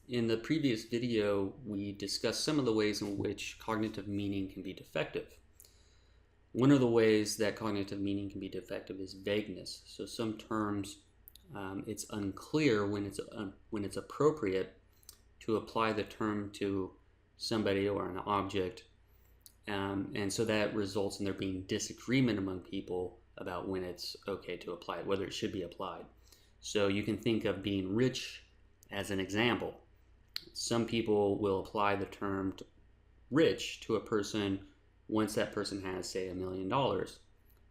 In the previous video, we discussed some of the ways in which cognitive meaning can be defective. One of the ways that cognitive meaning can be defective is vagueness. So some terms, it's unclear when it's appropriate to apply the term to somebody or an object, and so that results in there being disagreement among people about when it's okay to apply it, whether it should be applied. So you can think of being rich as an example. Some people will apply the term rich to a person once that person has, say, $1 million.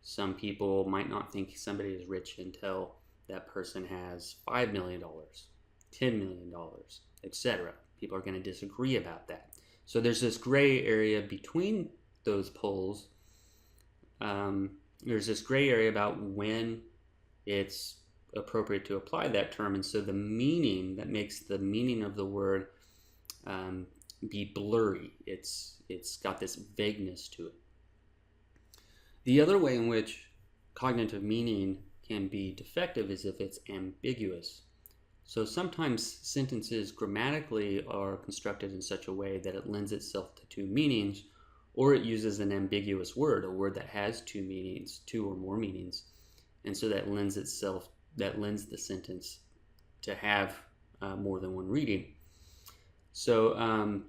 Some people might not think somebody is rich until that person has $5 million, $10 million, etc. People are going to disagree about that. So there's this gray area between those poles. There's this gray area about when it's appropriate to apply that term, and so the meaning that makes the meaning of the word be blurry. It's got this vagueness to it. The other way in which cognitive meaning can be defective is if it's ambiguous. So sometimes sentences grammatically are constructed in such a way that it lends itself to two meanings, or it uses an ambiguous word, a word that has two meanings, two or more meanings, and so that lends the sentence to have more than one reading. So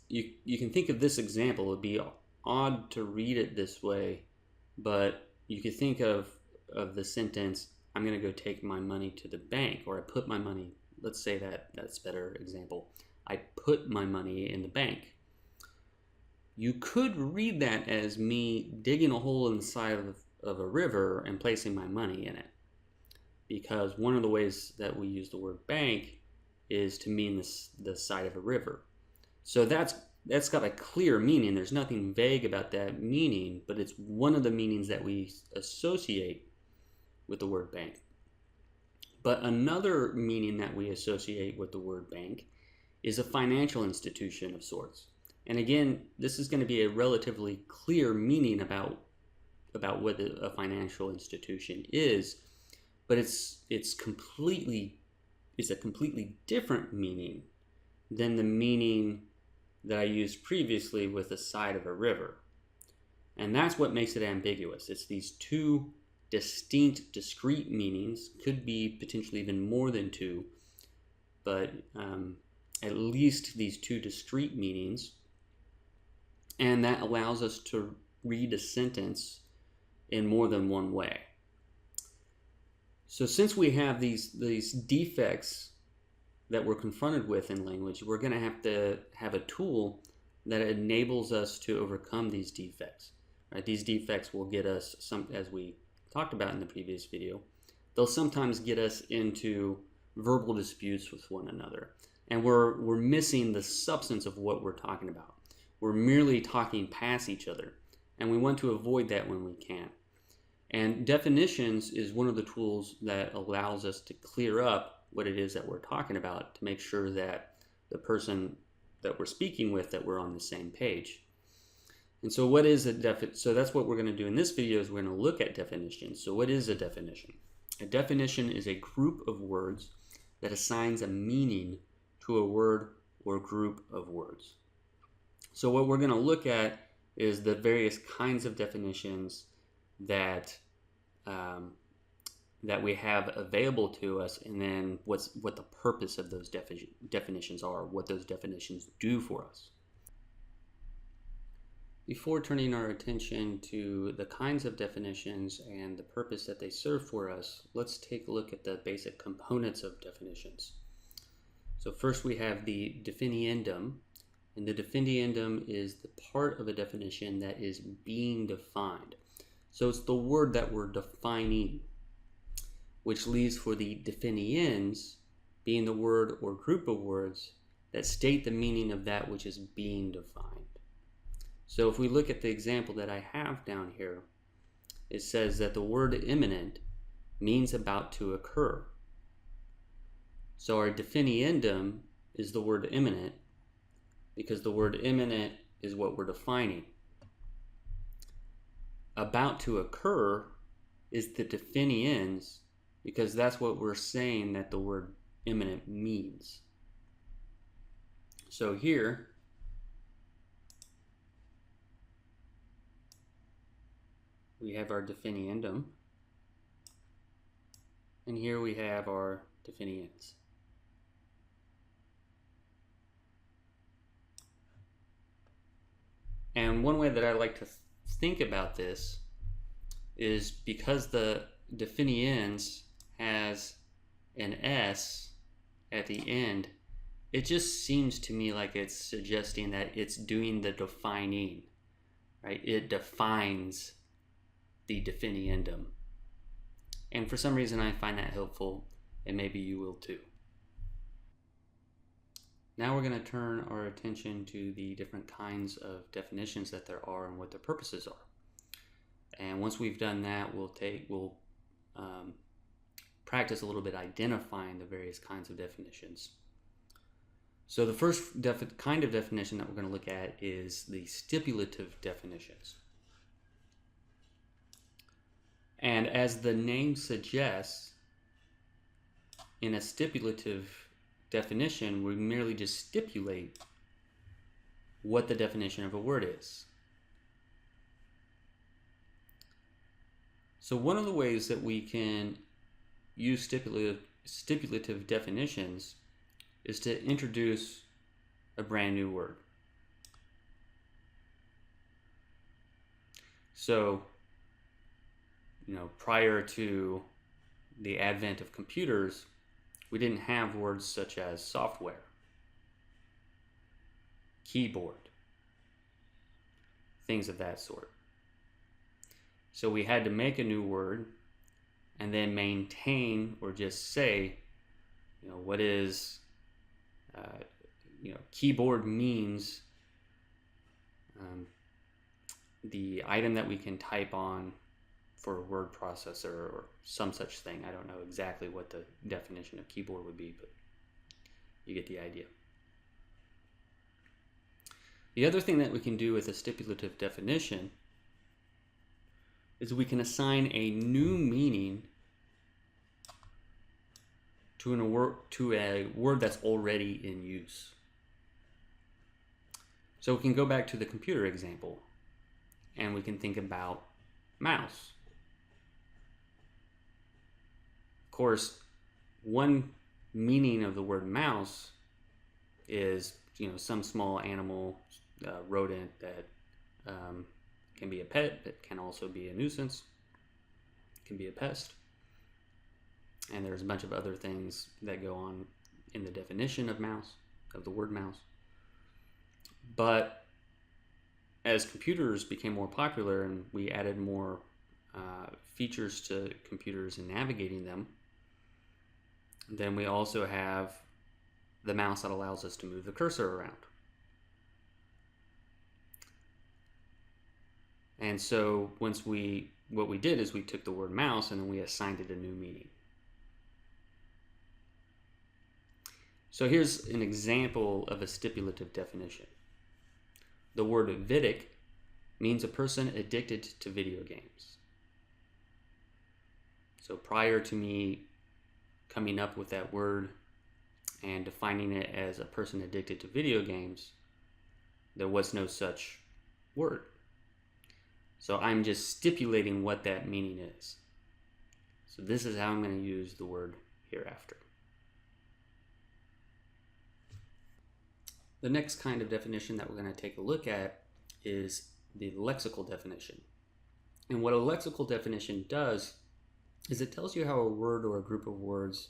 you can think of this example. It would be odd to read it this way, but you could think of the sentence, I'm going to go take my money to the bank, or I put my money, let's say that's a better example. I put my money in the bank. You could read that as me digging a hole in the side of a river and placing my money in it, because one of the ways that we use the word bank is to mean the side of a river. So that's got a clear meaning. There's nothing vague about that meaning, but it's one of the meanings that we associate with the word bank. But another meaning that we associate with the word bank is a financial institution of sorts. And again, this is going to be a relatively clear meaning about what a financial institution is, but it's a completely different meaning than the meaning that I used previously with the side of a river. And that's what makes it ambiguous. It's these two distinct, discrete meanings, could be potentially even more than two, but at least these two discrete meanings, and that allows us to read a sentence in more than one way. So since we have these defects that we're confronted with in language, we're going to have a tool that enables us to overcome these defects. Right? These defects will get us, as we talked about in the previous video, they'll sometimes get us into verbal disputes with one another. And we're missing the substance of what we're talking about. We're merely talking past each other. And we want to avoid that when we can. And definitions is one of the tools that allows us to clear up what it is that we're talking about, to make sure that the person that we're speaking with, that we're on the same page. And so what is so that's what we're going to do in this video, is we're going to look at definitions. So what is a definition? A definition is a group of words that assigns a meaning to a word or group of words. So what we're going to look at is the various kinds of definitions that we have available to us, and then what the purpose of those definitions are, what those definitions do for us. Before turning our attention to the kinds of definitions and the purpose that they serve for us, let's take a look at the basic components of definitions. So first we have the definiendum, and the definiendum is the part of a definition that is being defined. So it's the word that we're defining, which leaves for the definiens being the word or group of words that state the meaning of that which is being defined. So if we look at the example that I have down here, it says that the word imminent means about to occur. So our definiendum is the word imminent, because the word imminent is what we're defining. About to occur is the definiens, because that's what we're saying that the word imminent means. So here we have our definiendum, and here we have our definiens. And one way that I like to think about this is because the definiens has an S at the end, it just seems to me like it's suggesting that it's doing the defining, right? It defines the definiendum. And for some reason I find that helpful, and maybe you will too. Now we're going to turn our attention to the different kinds of definitions that there are and what their purposes are. And once we've done that, we'll practice a little bit identifying the various kinds of definitions. So the first kind of definition that we're going to look at is the stipulative definitions. And as the name suggests, in a stipulative definition, we merely just stipulate what the definition of a word is. So one of the ways that we can use stipulative definitions is to introduce a brand new word. So, prior to the advent of computers, we didn't have words such as software, keyboard, things of that sort. So we had to make a new word and then maintain or just say, what is, keyboard means the item that we can type on for a word processor or some such thing. I don't know exactly what the definition of keyboard would be, but you get the idea. The other thing that we can do with a stipulative definition is we can assign a new meaning to a word that's already in use. So we can go back to the computer example and we can think about mouse. Of course, one meaning of the word mouse is, some small animal, rodent that can be a pet, but can also be a nuisance, can be a pest. And there's a bunch of other things that go on in the definition of mouse, of the word mouse. But as computers became more popular and we added more features to computers and navigating them, then we also have the mouse that allows us to move the cursor around. And so what we did is we took the word mouse and then we assigned it a new meaning. So here's an example of a stipulative definition. The word vidic means a person addicted to video games. So prior to me coming up with that word and defining it as a person addicted to video games, there was no such word. So I'm just stipulating what that meaning is. So this is how I'm going to use the word hereafter. The next kind of definition that we're going to take a look at is the lexical definition. And what a lexical definition does is it tells you how a word or a group of words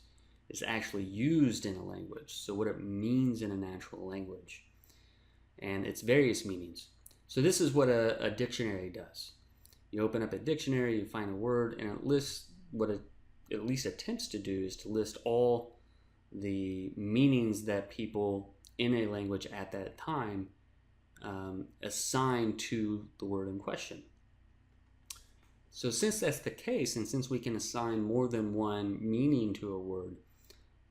is actually used in a language. So what it means in a natural language and its various meanings. So this is what a dictionary does. You open up a dictionary, you find a word, and it lists what it at least attempts to do is to list all the meanings that people in a language at that time assign to the word in question. So since that's the case, and since we can assign more than one meaning to a word,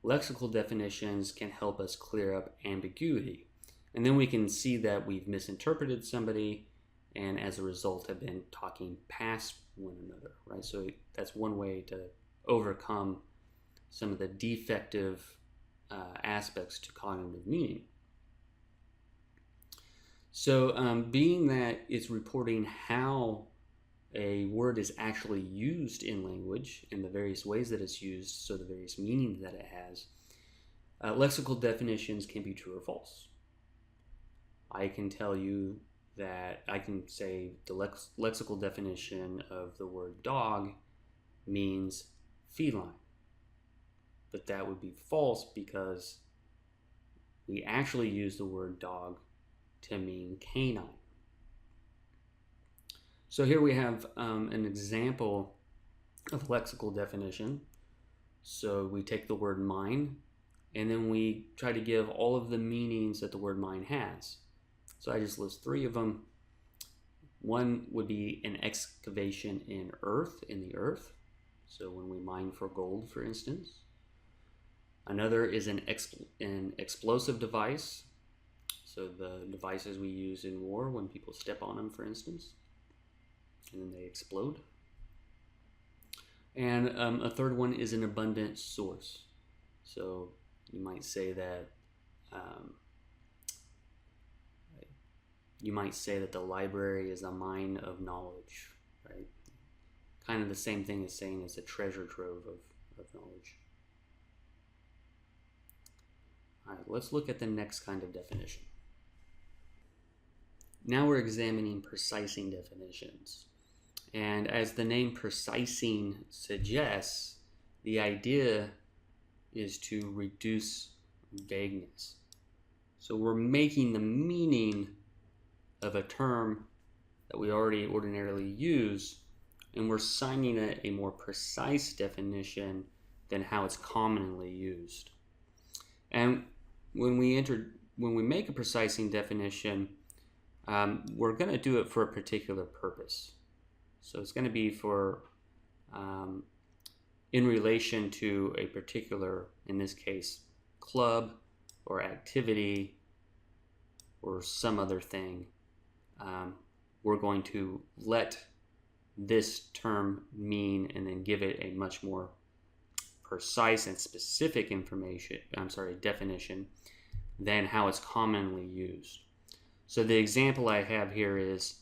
lexical definitions can help us clear up ambiguity. And then we can see that we've misinterpreted somebody and as a result have been talking past one another, right? So that's one way to overcome some of the defective aspects to cognitive meaning. So being that it's reporting how a word is actually used in language and the various ways that it's used, so the various meanings that it has, lexical definitions can be true or false. I can tell you that I can say the lexical definition of the word dog means feline, but that would be false because we actually use the word dog to mean canine. So here we have an example of lexical definition. So we take the word mine and then we try to give all of the meanings that the word mine has. So I just list 3 of them. One would be an excavation in the earth. So when we mine for gold, for instance. Another is an explosive device. So the devices we use in war when people step on them, for instance, and then they explode. And a third one is an abundant source. So you might say that the library is a mine of knowledge, right? Kind of the same thing as saying it's a treasure trove of knowledge. All right, let's look at the next kind of definition. Now we're examining precising definitions. And as the name precising suggests, the idea is to reduce vagueness. So we're making the meaning of a term that we already ordinarily use, and we're assigning it a more precise definition than how it's commonly used. And when we make a precising definition, we're going to do it for a particular purpose. So it's going to be for in relation to a particular, in this case, club or activity or some other thing. We're going to let this term mean and then give it a much more precise and specific definition than how it's commonly used. So the example I have here is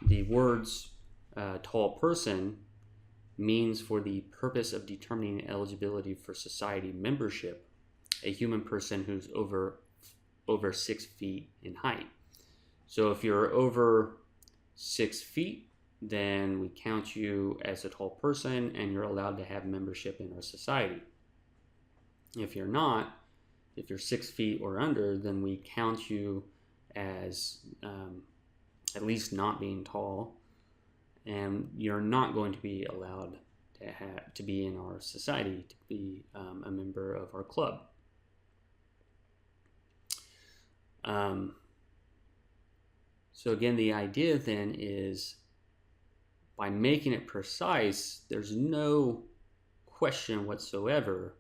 the words tall person means for the purpose of determining eligibility for society membership, a human person who's over 6 feet in height. So if you're over 6 feet, then we count you as a tall person and you're allowed to have membership in our society. If you're not, if you're 6 feet or under, then we count you as at least not being tall, and you're not going to be allowed to be in our society, to be a member of our club. So again, the idea then is by making it precise, there's no question whatsoever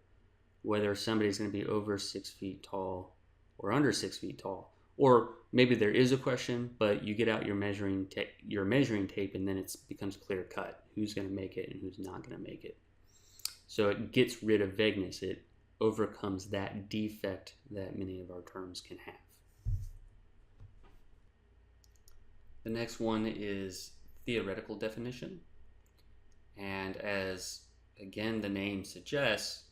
whether somebody's going to be over 6 feet tall or under 6 feet tall. Or maybe there is a question, but you get out your measuring tape and then it becomes clear cut who's going to make it and who's not going to make it. So it gets rid of vagueness. It overcomes that defect that many of our terms can have. The next one is theoretical definition. And as, again, the name suggests,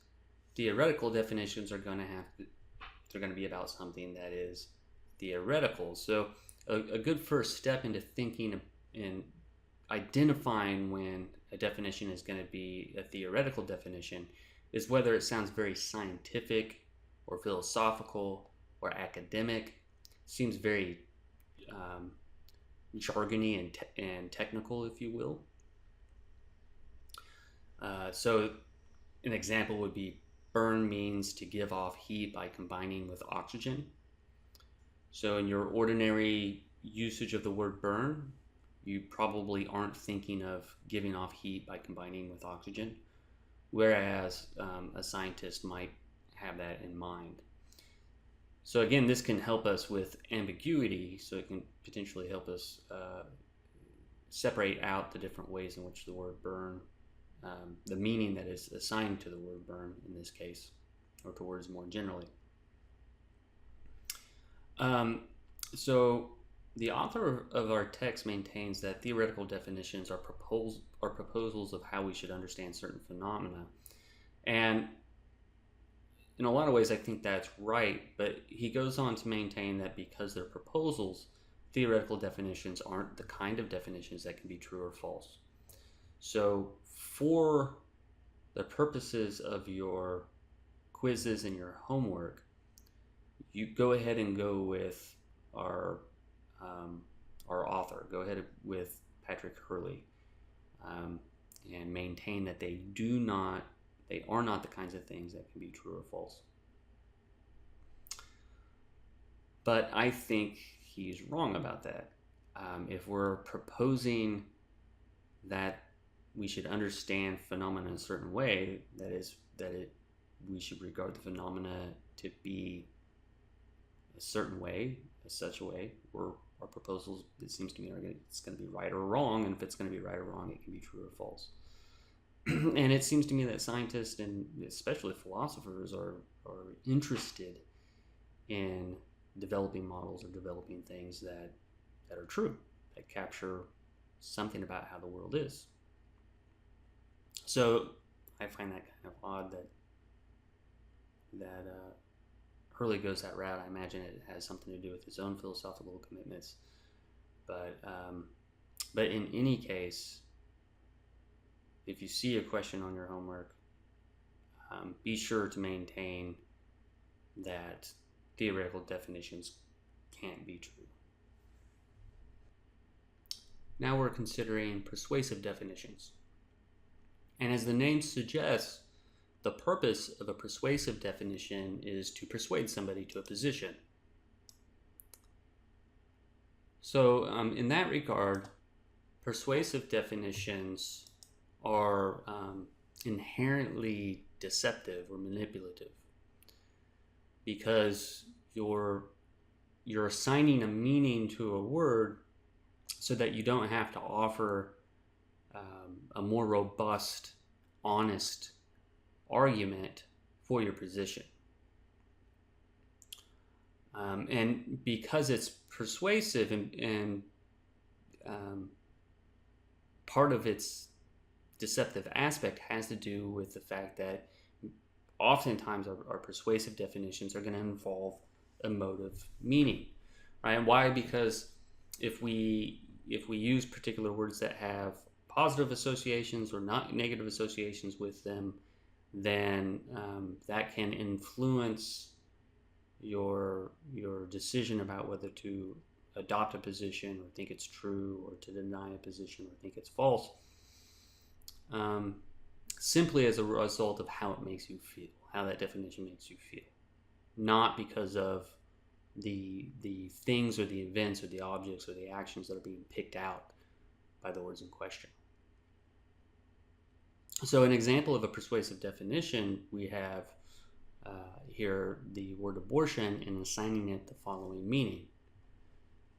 theoretical definitions are going to be about something that is theoretical. So a good first step into thinking and identifying when a definition is going to be a theoretical definition is whether it sounds very scientific or philosophical or academic. Seems very jargony and technical, if you will. So an example would be burn means to give off heat by combining with oxygen. So in your ordinary usage of the word burn, you probably aren't thinking of giving off heat by combining with oxygen, whereas a scientist might have that in mind. So again, this can help us with ambiguity, so it can potentially help us separate out the different ways in which the word burn, the meaning that is assigned to the word burn in this case, or to words more generally. So The author of our text maintains that theoretical definitions are proposals of how we should understand certain phenomena. And in a lot of ways, I think that's right, but he goes on to maintain that because they're proposals, theoretical definitions aren't the kind of definitions that can be true or false. So for the purposes of your quizzes and your homework, you go ahead and go with our author. Go ahead with Patrick Hurley, and maintain that they are not the kinds of things that can be true or false. But I think he's wrong about that. If we're proposing that we should understand phenomena in a certain way, we should regard the phenomena to be a certain way, such a way, or our proposals, it seems to me, it's going to be right or wrong, and if it's going to be right or wrong, it can be true or false. And it seems to me that scientists and especially philosophers are interested in developing models or developing things that are true, that capture something about how the world is. So I find that kind of odd that Hurley goes that route. I imagine it has something to do with his own philosophical commitments. But in any case, if you see a question on your homework, be sure to maintain that theoretical definitions can't be true. Now we're considering persuasive definitions. And as the name suggests, the purpose of a persuasive definition is to persuade somebody to a position. So in that regard, persuasive definitions are inherently deceptive or manipulative, because you're assigning a meaning to a word so that you don't have to offer a more robust, honest argument for your position. And because it's persuasive and part of its deceptive aspect has to do with the fact that oftentimes our persuasive definitions are going to involve emotive meaning, right? And why? Because if we use particular words that have positive associations or not negative associations with them, then that can influence your decision about whether to adopt a position or think it's true, or to deny a position or think it's false, simply as a result of how it makes you feel, how that definition makes you feel, not because of the things or the events or the objects or the actions that are being picked out by the words in question. So an example of a persuasive definition, we have here the word abortion and assigning it the following meaning.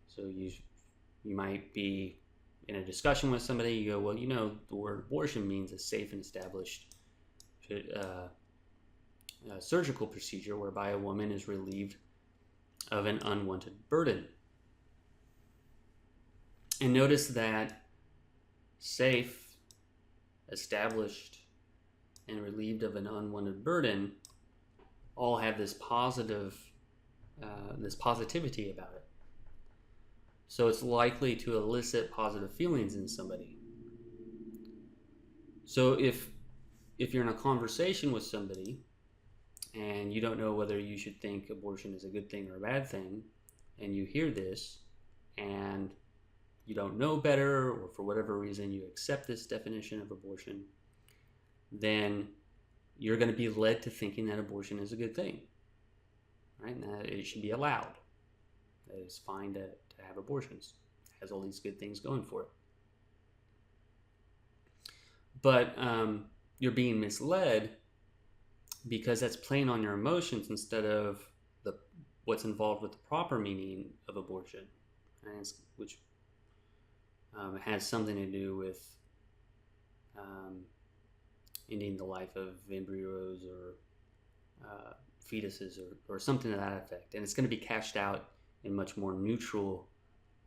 So you might be in a discussion with somebody, you go, well, the word abortion means a safe and established surgical procedure whereby a woman is relieved of an unwanted burden. And notice that safe, established, and relieved of an unwanted burden all have this positivity about it. So it's likely to elicit positive feelings in somebody. So if you're in a conversation with somebody and you don't know whether you should think abortion is a good thing or a bad thing, and you hear this and you don't know better, or for whatever reason you accept this definition of abortion, then you're going to be led to thinking that abortion is a good thing, right? And that it should be allowed. That it's fine to have abortions. It has all these good things going for it. But you're being misled because that's playing on your emotions instead of what's involved with the proper meaning of abortion, right? Which has something to do with ending the life of embryos or fetuses or something to that effect. And it's going to be cashed out in much more neutral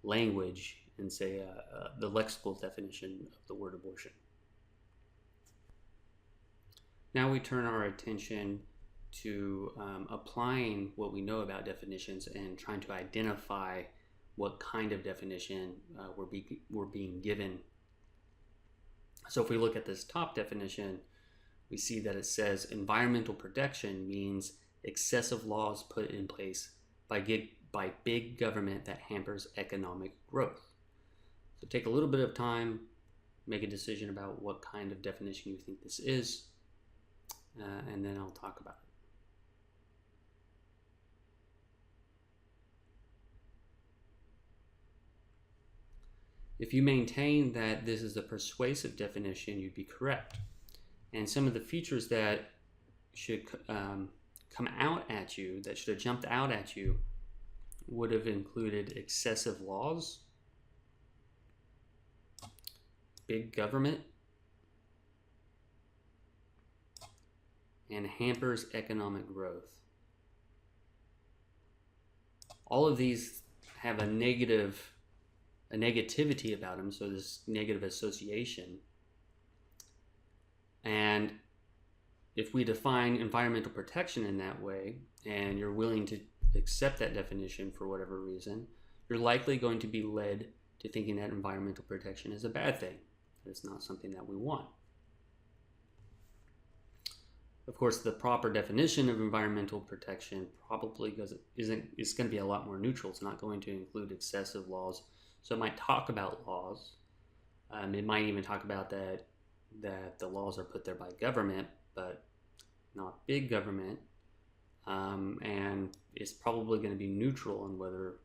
language and say the lexical definition of the word abortion. Now we turn our attention to applying what we know about definitions and trying to identify what kind of definition we're being given. So if we look at this top definition, we see that it says environmental protection means excessive laws put in place by big government that hampers economic growth. So take a little bit of time, make a decision about what kind of definition you think this is, and then I'll talk about it. If you maintain that this is a persuasive definition, you'd be correct. And some of the features that should come out at you, that should have jumped out at you, would have included excessive laws, big government, and hampers economic growth. All of these have a negativity about them, so this negative association. And if we define environmental protection in that way, and you're willing to accept that definition for whatever reason, you're likely going to be led to thinking that environmental protection is a bad thing. It's not something that we want. Of course, the proper definition of environmental protection probably is going to be a lot more neutral. It's not going to include excessive laws. So it might talk about laws. It might even talk about that the laws are put there by government, but not big government. And it's probably going to be neutral on whether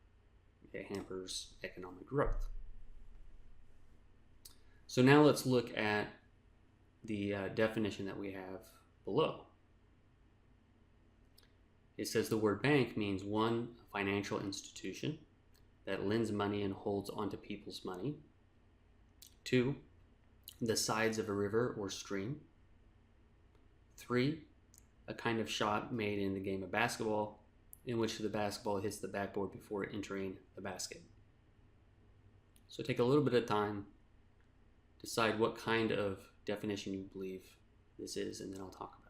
it hampers economic growth. So now let's look at the definition that we have below. It says the word bank means 1, a financial institution that lends money and holds onto people's money. 2, the sides of a river or stream. 3, a kind of shot made in the game of basketball in which the basketball hits the backboard before entering the basket. So take a little bit of time, decide what kind of definition you believe this is, and then I'll talk about it.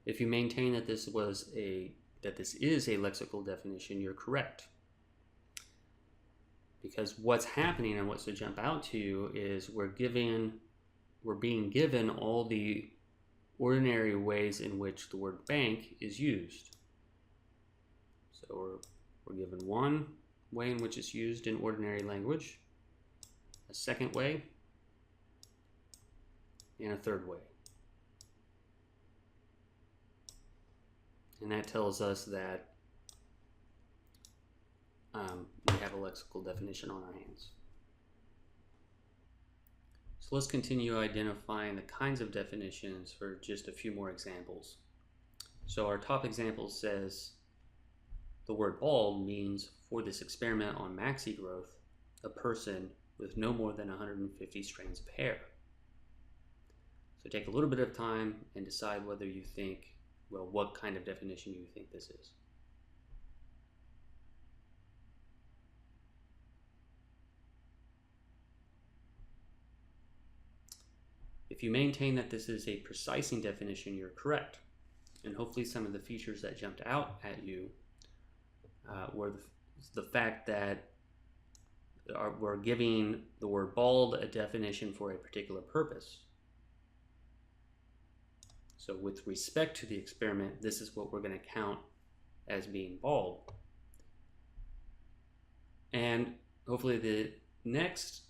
If you maintain that this is a lexical definition, you're correct. Because what's happening and what's to jump out to you is we're being given all the ordinary ways in which the word bank is used. So we're given one way in which it's used in ordinary language, a second way, and a third way. And that tells us that we have a lexical definition on our hands. So let's continue identifying the kinds of definitions for just a few more examples. So our top example says the word bald means, for this experiment on maxi growth, a person with no more than 150 strands of hair. So take a little bit of time and decide whether you think, well, what kind of definition you think this is. If you maintain that this is a precising definition, you're correct. And hopefully some of the features that jumped out at you were the fact that we're giving the word bald a definition for a particular purpose. So with respect to the experiment, this is what we're going to count as being bald. And hopefully the next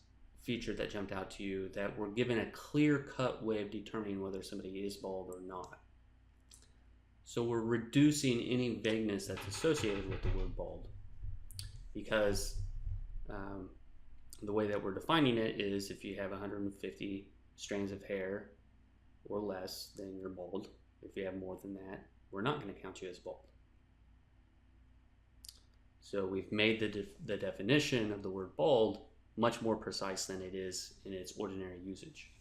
feature that jumped out to you, that we're given a clear-cut way of determining whether somebody is bald or not. So we're reducing any vagueness that's associated with the word bald, because the way that we're defining it is if you have 150 strands of hair or less, then you're bald. If you have more than that, we're not going to count you as bald. So we've made the definition of the word bald much more precise than it is in its ordinary usage.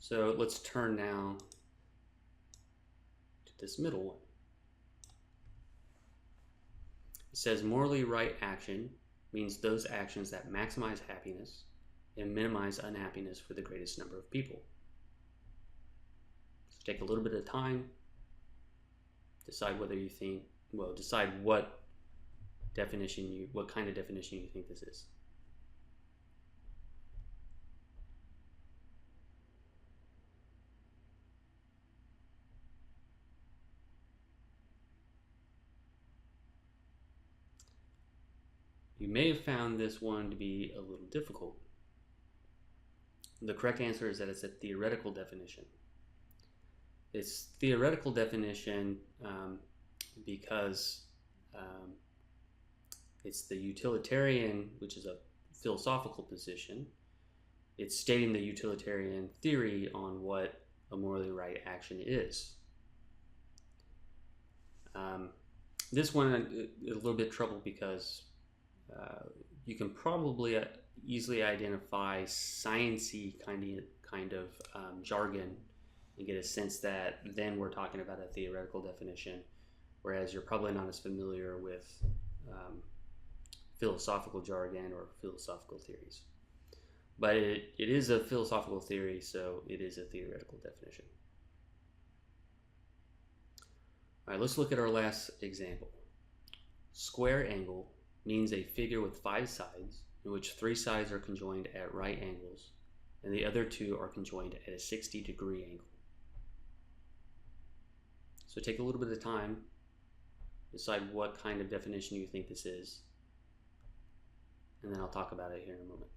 So let's turn now to this middle one. It says morally right action means those actions that maximize happiness and minimize unhappiness for the greatest number of people. So take a little bit of time, decide whether you think, well, decide what kind of definition you think this is. You may have found this one to be a little difficult. The correct answer is that it's a theoretical definition. It's theoretical definition because it's the utilitarian, which is a philosophical position. It's stating the utilitarian theory on what a morally right action is. This one a little bit trouble because you can probably easily identify sciencey kind of jargon and get a sense that then we're talking about a theoretical definition, whereas you're probably not as familiar with philosophical jargon or philosophical theories. But it is a philosophical theory, so it is a theoretical definition. All right, let's look at our last example. Square angle means a figure with 5 sides in which 3 sides are conjoined at right angles and the other 2 are conjoined at a 60-degree angle. So take a little bit of time, decide what kind of definition you think this is, and then I'll talk about it here in a moment.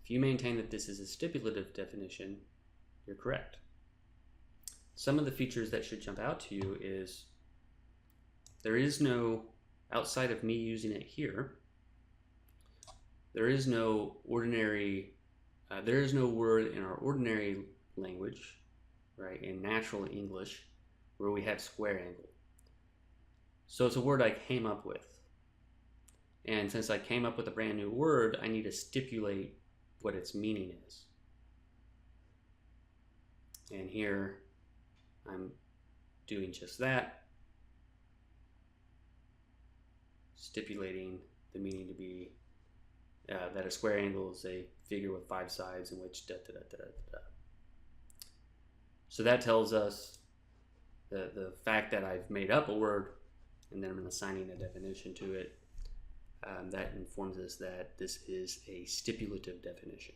If you maintain that this is a stipulative definition, you're correct. Some of the features that should jump out to you is there is no, outside of me using it here, there is no word in our ordinary language, right, in natural English, where we have square angle. So it's a word I came up with. And since I came up with a brand new word, I need to stipulate what its meaning is. And here I'm doing just that, stipulating the meaning to be that a square angle is a figure with 5 sides in which da da da da da. So that tells us the fact that I've made up a word and then I'm assigning a definition to it. That informs us that this is a stipulative definition.